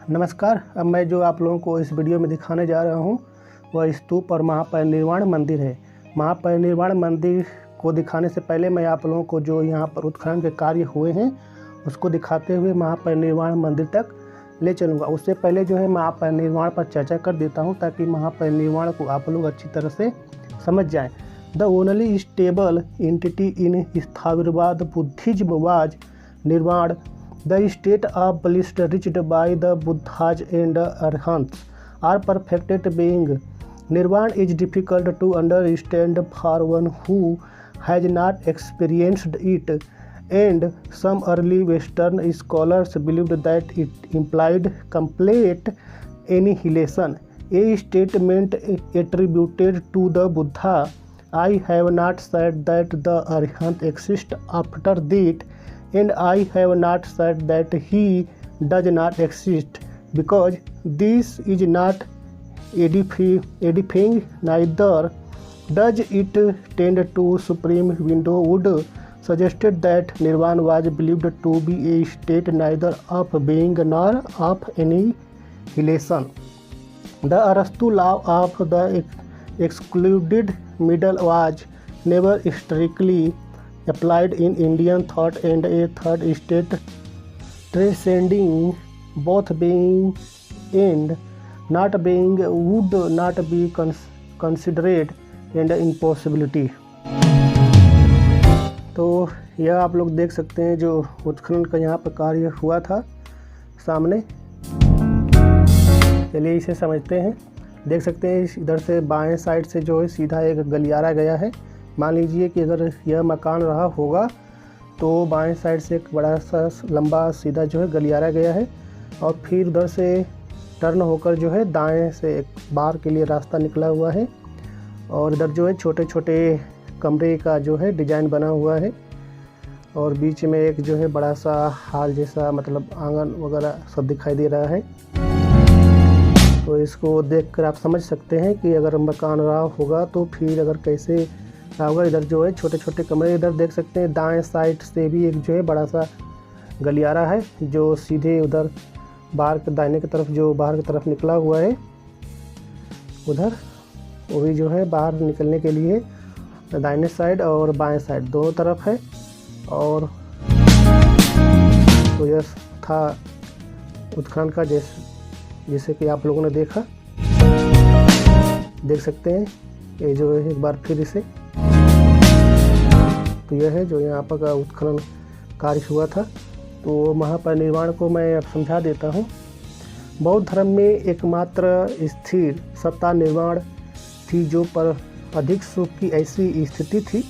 नमस्कार। अब मैं जो आप लोगों को इस वीडियो में दिखाने जा रहा हूँ वह स्तूप और महापरिनिर्वाण मंदिर है। महापरिनिर्वाण मंदिर को दिखाने से पहले मैं आप लोगों को जो यहाँ पर उत्खनन के कार्य हुए हैं उसको दिखाते हुए महापरिनिर्वाण मंदिर तक ले चलूँगा। उससे पहले जो है महापरिनिर्वाण पर चर्चा कर देता हूँ ताकि महापरिनिर्वाण को आप लोग अच्छी तरह से समझ जाएँ। The only stable entity in Sthaviravada Buddhism was nirvana. The state of bliss reached by the Buddhas and Arhants are perfected being. Nirvana is difficult to understand for one who has not experienced it, and some early Western scholars believed that it implied complete annihilation, a statement attributed to the Buddha. I have not said that the Arhant exist after that, and I have not said that he does not exist, because this is not edifying, neither does it tend to supreme window would suggested that Nirvana was believed to be a state neither of being nor of annihilation. The Arastu law of the excluded middle was never strictly applied in Indian thought, and a third state transcending both being and not being would not be considered an impossibility. तो यह आप लोग देख सकते हैं जो उत्खनन का यहाँ पर कार्य हुआ था सामने। चलिए इसे समझते हैं। देख सकते हैं इधर से बाएं साइड से जो है सीधा एक गलियारा गया है। मान लीजिए कि अगर यह मकान रहा होगा तो बाएं साइड से एक बड़ा सा लंबा सीधा जो है गलियारा गया है, और फिर उधर से टर्न होकर जो है दाएं से एक बाहर के लिए रास्ता निकला हुआ है, और इधर जो है छोटे छोटे कमरे का जो है डिज़ाइन बना हुआ है, और बीच में एक जो है बड़ा सा हॉल जैसा मतलब आंगन वगैरह सब दिखाई दे रहा है। तो इसको देखकर आप समझ सकते हैं कि अगर मकान रहा होगा तो फिर अगर कैसे होगा। इधर जो है छोटे छोटे कमरे, इधर देख सकते हैं दाएं साइड से भी एक जो है बड़ा सा गलियारा है जो सीधे उधर बाहर के दाहिने की तरफ जो बाहर की तरफ निकला हुआ है, उधर वो भी जो है बाहर निकलने के लिए दाहिने साइड और बाएं साइड दोनों तरफ है। और तो यह था उत्खनन का जैसे कि आप लोगों ने देखा, देख सकते हैं ये जो है एक बार फिर इसे। तो यह है जो यहाँ पर का उत्खनन कार्य हुआ था। तो महापरिनिर्वाण को मैं अब समझा देता हूँ। बौद्ध धर्म में एकमात्र स्थिर सत्ता निर्वाण थी, जो पर अधिक सुख की ऐसी स्थिति थी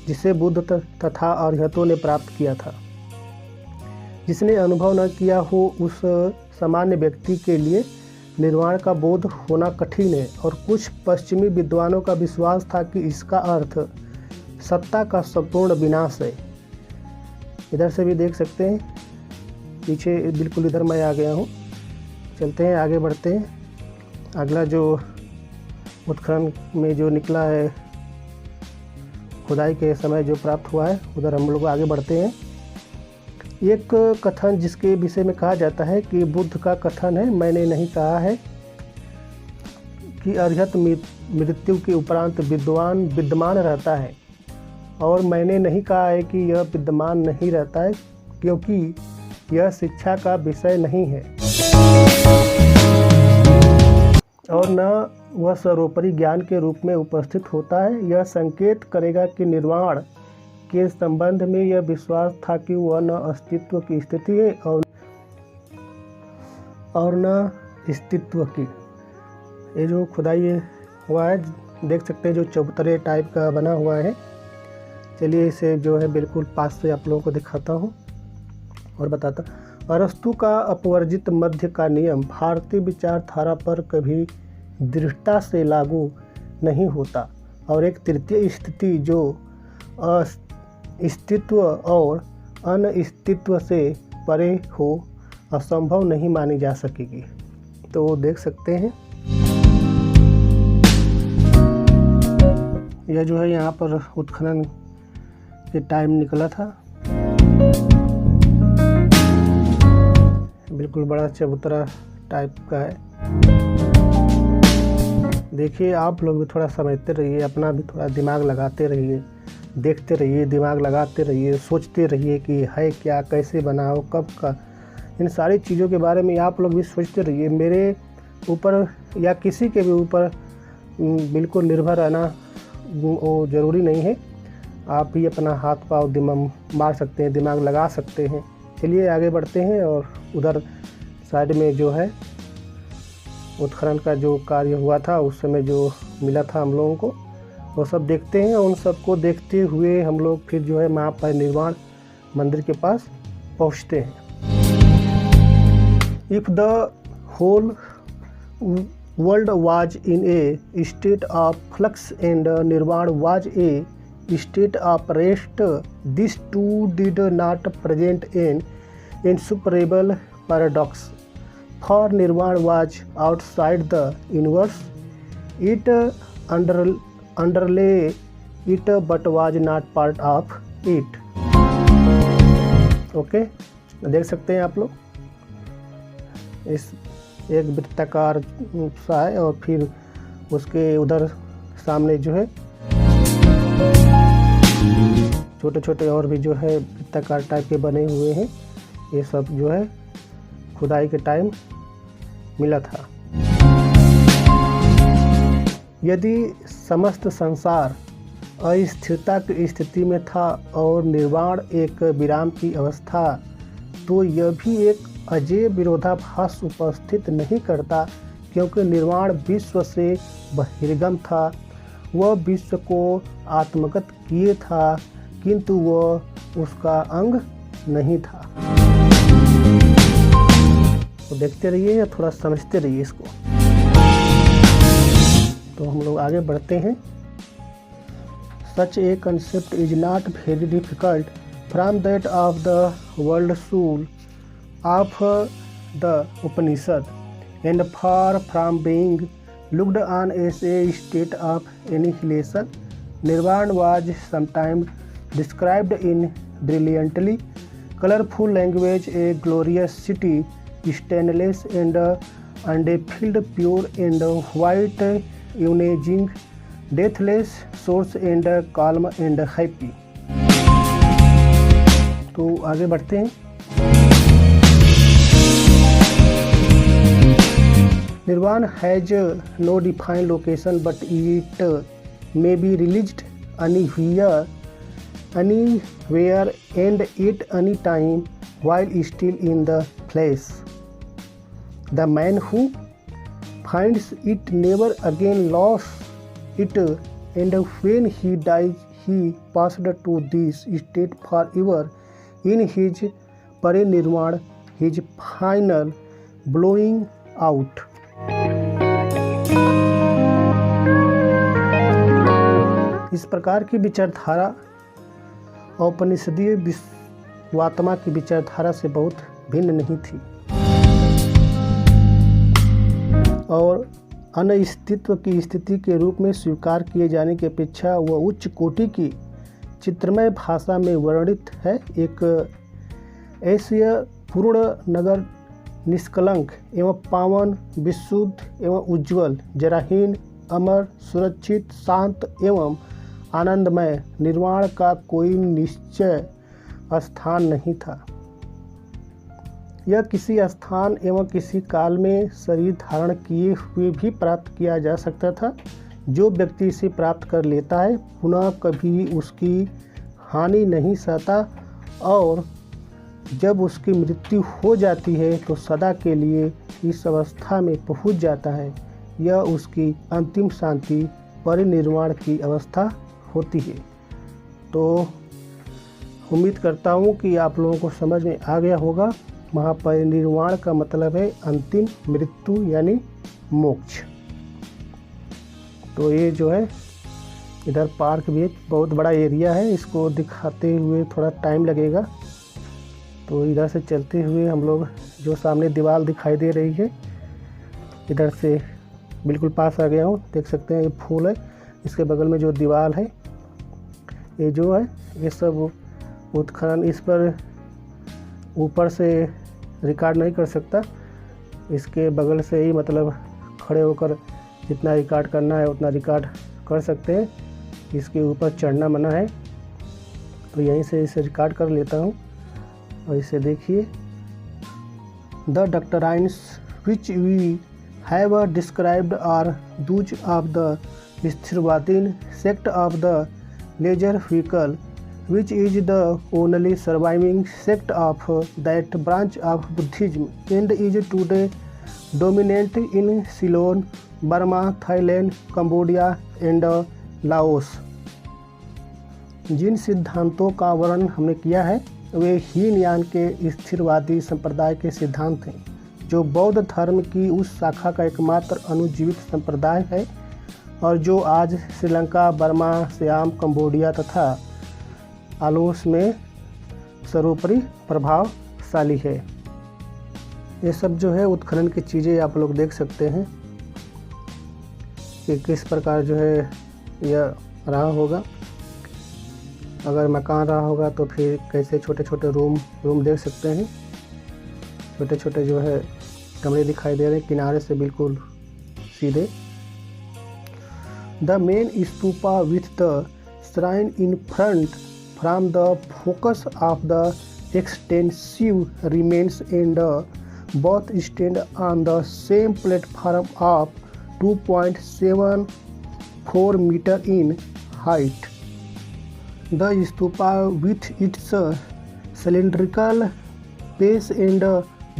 जिसे बुद्ध तथा अरहतों ने प्राप्त किया था। जिसने अनुभव न किया हो उस सामान्य व्यक्ति के लिए निर्वाण का बोध होना कठिन है, और कुछ पश्चिमी विद्वानों का विश्वास था कि इसका अर्थ सत्ता का संपूर्ण विनाश है। इधर से भी देख सकते हैं, पीछे बिल्कुल इधर मैं आ गया हूँ। चलते हैं, आगे बढ़ते हैं। अगला जो उत्खनन में जो निकला है, खुदाई के समय जो प्राप्त हुआ है, उधर हम लोग आगे बढ़ते हैं। एक कथन जिसके विषय में कहा जाता है कि बुद्ध का कथन है, मैंने नहीं कहा है कि अरहत मृत्यु के उपरांत विद्यमान रहता है, और मैंने नहीं कहा है कि यह विद्यमान नहीं रहता है, क्योंकि यह शिक्षा का विषय नहीं है और न वह सर्वोपरि ज्ञान के रूप में उपस्थित होता है। यह संकेत करेगा कि निर्वाण के संबंध में यह विश्वास था कि वह न अस्तित्व की स्थिति है और न अस्तित्व की। ये जो खुदाई हुआ है देख सकते हैं, जो चबूतरे टाइप का बना हुआ है। चलिए इसे जो है बिल्कुल पास से आप लोगों को दिखाता हूँ और बताता। अरस्तु का अपवर्जित मध्य का नियम भारतीय विचारधारा पर कभी दृढ़ता से लागू नहीं होता, और एक तृतीय स्थिति जो अस्तित्व और अनस्तित्व से परे हो असंभव नहीं मानी जा सकेगी। तो देख सकते हैं यह जो है यहाँ पर उत्खनन के टाइम निकला था। बिल्कुल बड़ा चबूतरा टाइप का है। देखिए, आप लोग भी थोड़ा समझते रहिए, अपना भी थोड़ा दिमाग लगाते रहिए, देखते रहिए, दिमाग लगाते रहिए, सोचते रहिए कि है क्या, कैसे बनाओ, कब का, इन सारी चीज़ों के बारे में आप लोग भी सोचते रहिए। मेरे ऊपर या किसी के भी ऊपर बिल्कुल निर्भर रहना वो ज़रूरी नहीं है। आप भी अपना हाथ पाँव दिमाग मार सकते हैं, दिमाग लगा सकते हैं। चलिए आगे बढ़ते हैं और उधर साइड में जो है उत्खनन का जो कार्य हुआ था उस समय जो मिला था हम लोगों को, वो सब देखते हैं। उन सबको देखते हुए हम लोग फिर जो है महापरिनिर्वाण मंदिर के पास पहुंचते हैं। If the whole world was in a state of flux and nirvana was a state of rest, these two did not present an insuperable paradox. For Nirvana was outside the universe, it underlay it but was not part of it. Okay, देख सकते हैं आप लोग, इस एक वृत्ताकार सा है और फिर उसके उधर सामने जो है छोटे छोटे और भी जो है वृत्ताकार टाइप के बने हुए हैं। ये सब जो है खुदाई के टाइम मिला था। यदि समस्त संसार अस्थिरता की स्थिति में था और निर्वाण एक विराम की अवस्था, तो यह भी एक अजय विरोधाभास उपस्थित नहीं करता, क्योंकि निर्वाण विश्व से बहिर्गम था। वह विश्व को आत्मगत किए था, किंतु वह उसका अंग नहीं था। तो देखते रहिए या थोड़ा समझते रहिए इसको। तो हम लोग आगे बढ़ते हैं। Such a concept is not very difficult from that of the world soul of the Upanishad, and far from being looked on as a state of annihilation. Nirvana was sometimes described in brilliantly colorful language a glorious city, stainless and undefiled, pure and white, unaging, deathless, source and calm and happy. तो आगे बढ़ते हैं। Nirvana has no defined location, but it may be realized anywhere and at any time while still in the flesh. The man who finds it never again lost it, and when he dies he passed to this state forever. In his parinirvana, his final blowing out. इस प्रकार की विचारधारा औपनिषदीय विश्वात्मा की विचारधारा से बहुत भिन्न नहीं थी और अनस्तित्व की स्थिति के रूप में स्वीकार किए जाने की अपेक्षा वह उच्च कोटि की चित्रमय भाषा में वर्णित है। एक ऐसे पूर्ण नगर, निष्कलंक एवं पावन, विशुद्ध एवं उज्ज्वल, जराहीन, अमर, सुरक्षित, शांत एवं आनंदमय निर्वाण का कोई निश्चय स्थान नहीं था। यह किसी स्थान एवं किसी काल में शरीर धारण किए हुए भी प्राप्त किया जा सकता था। जो व्यक्ति इसे प्राप्त कर लेता है पुनः कभी उसकी हानि नहीं सहता और जब उसकी मृत्यु हो जाती है तो सदा के लिए इस अवस्था में पहुंच जाता है। यह उसकी अंतिम शांति परिनिर्वाण की अवस्था होती है। तो उम्मीद करता हूँ कि आप लोगों को समझ में आ गया होगा। महापरिनिर्वाण का मतलब है अंतिम मृत्यु यानी मोक्ष। तो ये जो है इधर पार्क भी एक बहुत बड़ा एरिया है, इसको दिखाते हुए थोड़ा टाइम लगेगा। तो इधर से चलते हुए हम लोग जो सामने दीवार दिखाई दे रही है इधर से बिल्कुल पास आ गया हूँ। देख सकते हैं ये फूल है, इसके बगल में जो दीवार है ये जो है ये सब उत्खनन, इस पर ऊपर से रिकॉर्ड नहीं कर सकता इसके बगल से ही मतलब खड़े होकर जितना रिकॉर्ड करना है उतना रिकॉर्ड कर सकते हैं। इसके ऊपर चढ़ना मना है, तो यहीं से इसे रिकॉर्ड कर लेता हूँ। और इसे देखिए, the doctrines which we have described are those of the Sthaviravadin sect of the lesser vehicle which is the only surviving sect of that branch of Buddhism and is today dominant in Ceylon, Burma, Thailand, Cambodia and Laos। जिन सिद्धांतों का वर्णन हमने किया है वे हीनयान के स्थिरवादी संप्रदाय के सिद्धांत हैं, जो बौद्ध धर्म की उस शाखा का एकमात्र अनुजीवित संप्रदाय है और जो आज श्रीलंका, बर्मा, सियाम, कंबोडिया तथा आलोस में सर्वोपरि प्रभावशाली है। ये सब जो है उत्खनन की चीज़ें आप लोग देख सकते हैं कि किस प्रकार जो है यह रहा होगा। अगर मकान रहा होगा तो फिर कैसे छोटे छोटे रूम देख सकते हैं, छोटे छोटे जो है कमरे दिखाई दे रहे हैं किनारे से बिल्कुल सीधे। The main stupa with the shrine in front from the focus of the extensive remains and both stand on the same platform of 2.74 meter in height. The stupa with its cylindrical base and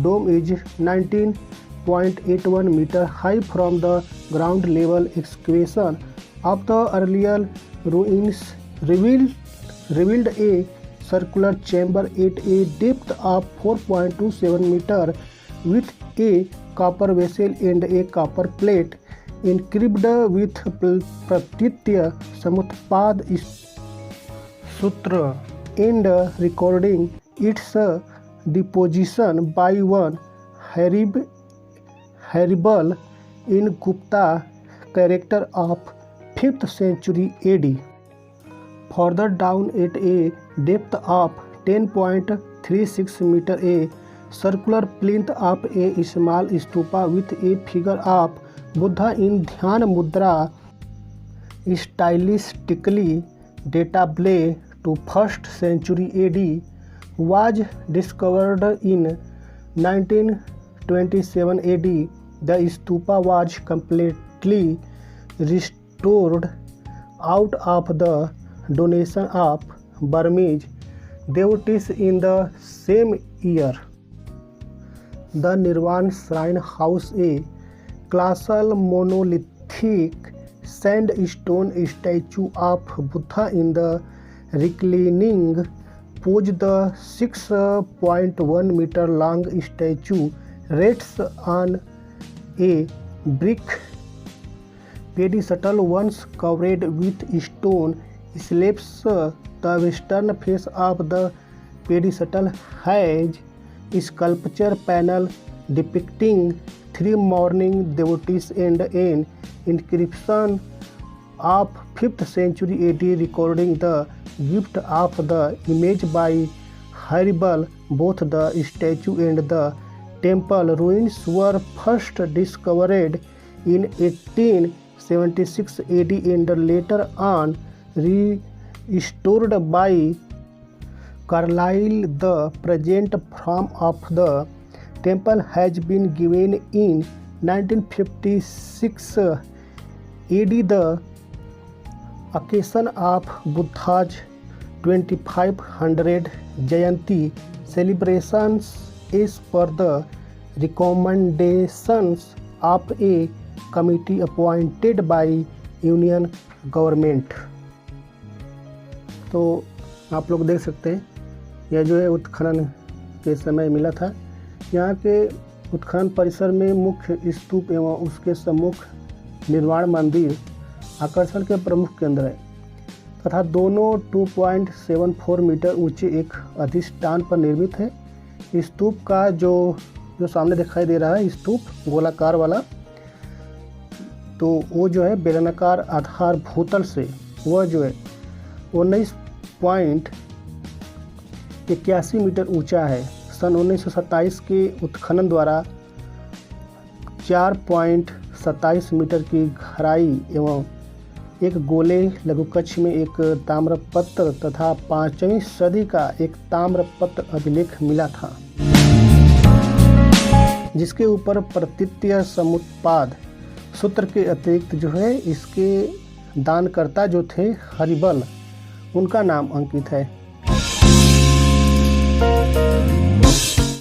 dome is 19.81 meter high from the ground level. Excavation of the earlier ruins revealed a circular chamber at a depth of 4.27 meter with a copper vessel and a copper plate inscribed with Pratitya Samutpad Sutra and recording its deposition by one Haribal in Gupta character of 5th century AD. Further down at a depth of 10.36 meter, a circular plinth of a small stupa with a figure of Buddha in Dhyan Mudra, stylistically datably to 1st century AD, was discovered in 1927 AD. The stupa was completely restored out of the donation of Burmese devotees in the same year. The Nirvan Shrine House, a colossal monolithic sandstone statue of Buddha in the reclining pose, the 6.1 meter long statue rests on a brick pedestal once covered with stone slabs. The western face of the pedestal has sculpture panel depicting 3 mourning devotees and an inscription of 5th century AD recording the gift of the image by Haribal. Both the statue and the temple ruins were first discovered in 1876 AD and later on restored by Carlyle. The present form of the temple has been given in 1956 AD, the occasion of Buddha's 2500 Jayanti celebrations is per the recommendations of a committee appointed by Union Government। तो आप लोग देख सकते हैं यह जो है उत्खनन के समय मिला था। यहाँ के उत्खनन परिसर में मुख्य स्तूप एवं उसके सम्मुख निर्वाण मंदिर आकर्षण के प्रमुख केंद्र है तथा दोनों 2.74 मीटर ऊंचे एक अधिष्ठान पर निर्मित है। स्तूप का जो सामने दिखाई दे रहा है स्तूप गोलाकार वाला, तो वो जो है बेलनाकार आधार भूतल से वह जो है 19.81 मीटर ऊंचा है। सन 1927 के उत्खनन द्वारा 4.27 मीटर की गहराई एवं एक गोले लघुकक्ष में एक ताम्रपत्र तथा 5वीं सदी का एक ताम्रपत्र अभिलेख मिला था, जिसके ऊपर प्रतीत्य समुत्पाद सूत्र के अतिरिक्त जो है इसके दानकर्ता जो थे हरिबल, उनका नाम अंकित है।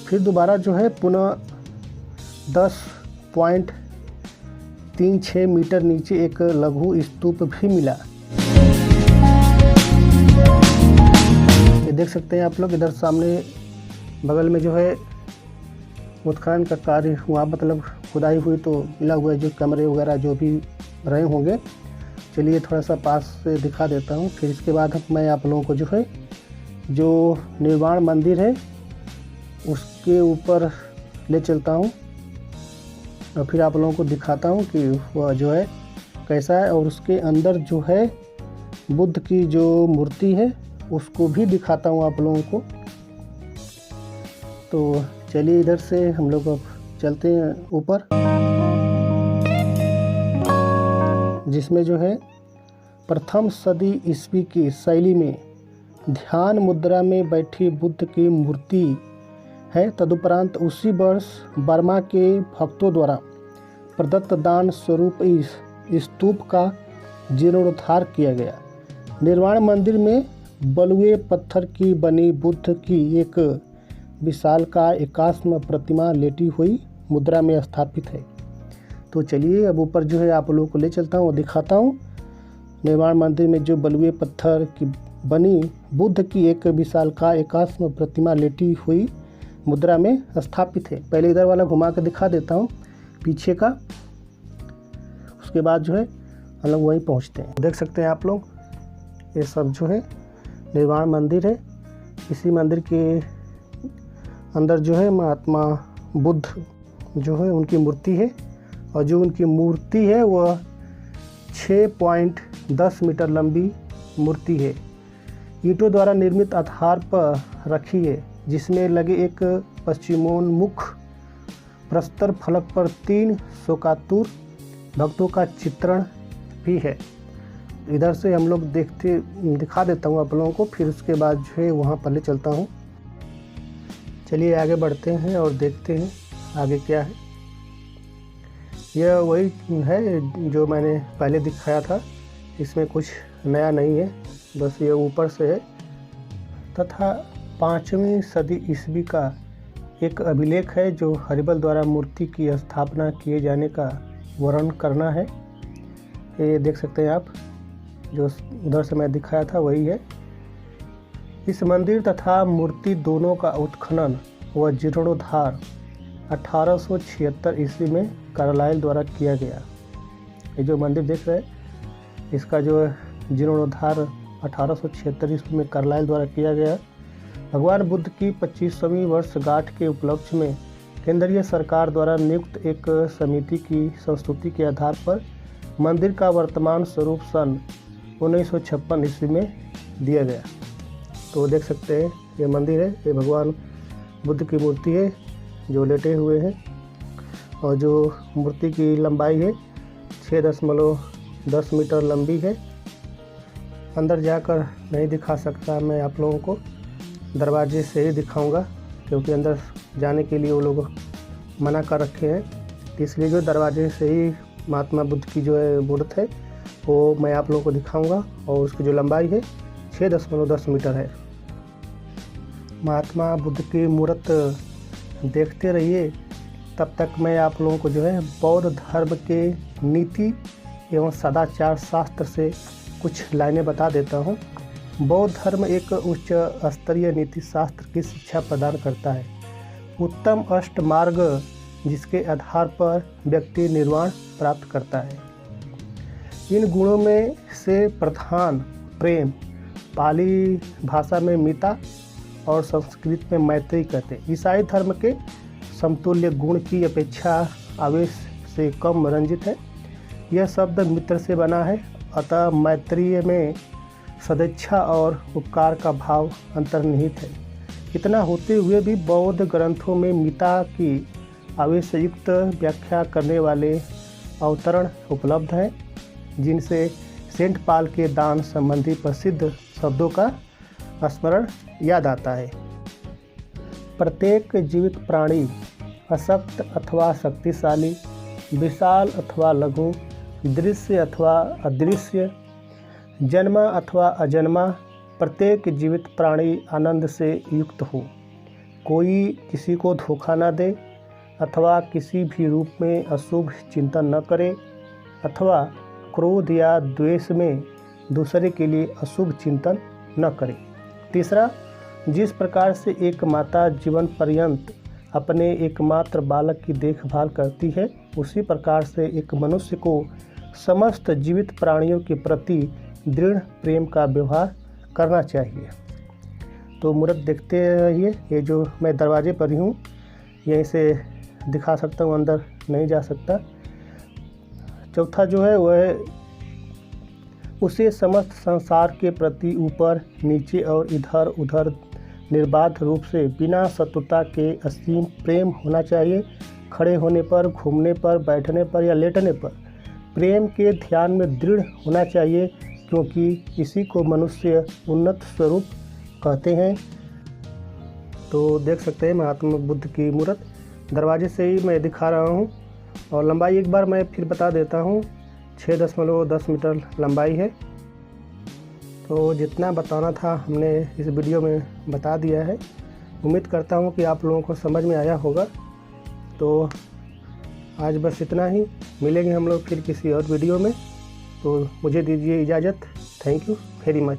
फिर दोबारा जो है पुनः 10.36 मीटर नीचे एक लघु स्तूप भी मिला। ये देख सकते हैं आप लोग, इधर सामने बगल में जो है उत्खनन का कार्य हुआ, मतलब खुदाई हुई तो मिला हुआ है जो कमरे वगैरह जो भी रहे होंगे। चलिए थोड़ा सा पास से दिखा देता हूँ। फिर इसके बाद मैं आप लोगों को जो है जो निर्वाण मंदिर है उसके ऊपर ले चलता हूँ और फिर आप लोगों को दिखाता हूँ कि वह जो है कैसा है, और उसके अंदर जो है बुद्ध की जो मूर्ति है उसको भी दिखाता हूँ आप लोगों को। तो चलिए इधर से हम लोग अब चलते हैं ऊपर, जिसमें जो है प्रथम सदी ईस्वी की शैली में ध्यान मुद्रा में बैठी बुद्ध की मूर्ति है। तदुपरांत उसी वर्ष बर्मा के भक्तों द्वारा प्रदत्त दान स्वरूप इस स्तूप का जीर्णोद्धार किया गया। निर्वाण मंदिर में बलुए पत्थर की बनी बुद्ध की एक विशालकाय एकास्म प्रतिमा लेटी हुई मुद्रा में स्थापित है। तो चलिए अब ऊपर जो है आप लोगों को ले चलता हूँ और दिखाता हूँ निर्वाण मंदिर में जो बलुए पत्थर की बनी बुद्ध की एक विशालकाय एकास्म प्रतिमा लेटी हुई मुद्रा में स्थापित है। पहले इधर वाला घुमा के दिखा देता हूँ पीछे का, उसके बाद जो है हम लोग वहीं पहुँचते हैं। देख सकते हैं आप लोग, ये सब जो है निर्वाण मंदिर है। इसी मंदिर के अंदर जो है महात्मा बुद्ध जो है उनकी मूर्ति है, और जो उनकी मूर्ति है वह 6.10 मीटर लंबी मूर्ति है। ईंटों द्वारा निर्मित आधार पर रखी है, जिसमें लगे एक पश्चिमोन्मुख प्रस्तर फलक पर 3 शोकातुर भक्तों का चित्रण भी है। इधर से हम लोग दिखा देता हूँ आप लोगों को, फिर उसके बाद जो है वहाँ पर ले चलता हूँ। चलिए आगे बढ़ते हैं और देखते हैं आगे क्या है। यह वही है जो मैंने पहले दिखाया था, इसमें कुछ नया नहीं है, बस ये ऊपर से है। तथा 5वीं सदी ईस्वी का एक अभिलेख है जो हरिबल द्वारा मूर्ति की स्थापना किए जाने का वर्णन करना है। ये देख सकते हैं आप, जो उधर से मैं दिखाया था वही है। इस मंदिर तथा मूर्ति दोनों का उत्खनन व जीर्णोद्धार 1876 ईस्वी में कार्लाइल द्वारा किया गया। ये जो मंदिर देख रहे हैं इसका जो जीर्णोद्धार 1876 ईस्वी में कार्लाइल द्वारा किया गया। भगवान बुद्ध की 25वीं वर्षगांठ के उपलक्ष्य में केंद्रीय सरकार द्वारा नियुक्त एक समिति की संस्तुति के आधार पर मंदिर का वर्तमान स्वरूप सन 1956 ईस्वी में दिया गया। तो देख सकते हैं ये मंदिर है, ये भगवान बुद्ध की मूर्ति है जो लेटे हुए हैं, और जो मूर्ति की लंबाई है 6.10 मीटर लंबी है। अंदर जाकर नहीं दिखा सकता मैं आप लोगों को, दरवाजे से ही दिखाऊंगा, क्योंकि अंदर जाने के लिए वो लोग मना कर रखे हैं। इसलिए जो दरवाजे से ही महात्मा बुद्ध की जो है मूर्त है वो मैं आप लोगों को दिखाऊंगा, और उसकी जो लंबाई है 6.10 मीटर है। महात्मा बुद्ध की मूर्त देखते रहिए, तब तक मैं आप लोगों को जो है बौद्ध धर्म के नीति एवं सदाचार शास्त्र से कुछ लाइनें बता देता हूँ। बौद्ध धर्म एक उच्च स्तरीय नीति शास्त्र की शिक्षा प्रदान करता है। उत्तम अष्ट मार्ग जिसके आधार पर व्यक्ति निर्वाण प्राप्त करता है। इन गुणों में से प्रधान प्रेम, पाली भाषा में मिता और संस्कृत में मैत्री कहते हैं। ईसाई धर्म के समतुल्य गुण की अपेक्षा आवेश से कम रंजित है। यह शब्द मित्र से बना है, अतः मैत्रीय में सदिच्छा और उपकार का भाव अंतर्निहित है। इतना होते हुए भी बौद्ध ग्रंथों में मिता की आवेशयुक्त व्याख्या करने वाले अवतरण उपलब्ध हैं, जिनसे सेंट पॉल के दान संबंधी प्रसिद्ध शब्दों का स्मरण याद आता है। प्रत्येक जीवित प्राणी अशक्त अथवा शक्तिशाली, विशाल अथवा लघु, दृश्य अथवा अदृश्य, जन्मा अथवा अजन्मा, प्रत्येक जीवित प्राणी आनंद से युक्त हो। कोई किसी को धोखा न दे अथवा किसी भी रूप में अशुभ चिंतन न करे अथवा क्रोध या द्वेष में दूसरे के लिए अशुभ चिंतन न करे। तीसरा, जिस प्रकार से एक माता जीवन पर्यंत अपने एकमात्र बालक की देखभाल करती है, उसी प्रकार से एक मनुष्य को समस्त जीवित प्राणियों के प्रति दृढ़ प्रेम का व्यवहार करना चाहिए। तो मूर्त देखते रहिए। ये जो मैं दरवाजे पर ही हूँ, यहीं से दिखा सकता हूँ, अंदर नहीं जा सकता। चौथा जो है वह उसे समस्त संसार के प्रति ऊपर नीचे और इधर उधर निर्बाध रूप से बिना शत्रुता के असीम प्रेम होना चाहिए। खड़े होने पर, घूमने पर, बैठने पर या लेटने पर प्रेम के ध्यान में दृढ़ होना चाहिए, क्योंकि इसी को मनुष्य उन्नत स्वरूप कहते हैं। तो देख सकते हैं महात्मा बुद्ध की मूर्त दरवाजे से ही मैं दिखा रहा हूँ। और लंबाई एक बार मैं फिर बता देता हूँ, 6.10 मीटर लंबाई है। तो जितना बताना था हमने इस वीडियो में बता दिया है। उम्मीद करता हूँ कि आप लोगों को समझ में आया होगा। तो आज बस इतना ही। मिलेंगे हम लोग फिर किसी और वीडियो में। तो मुझे दीजिए इजाज़त। Thank you very much.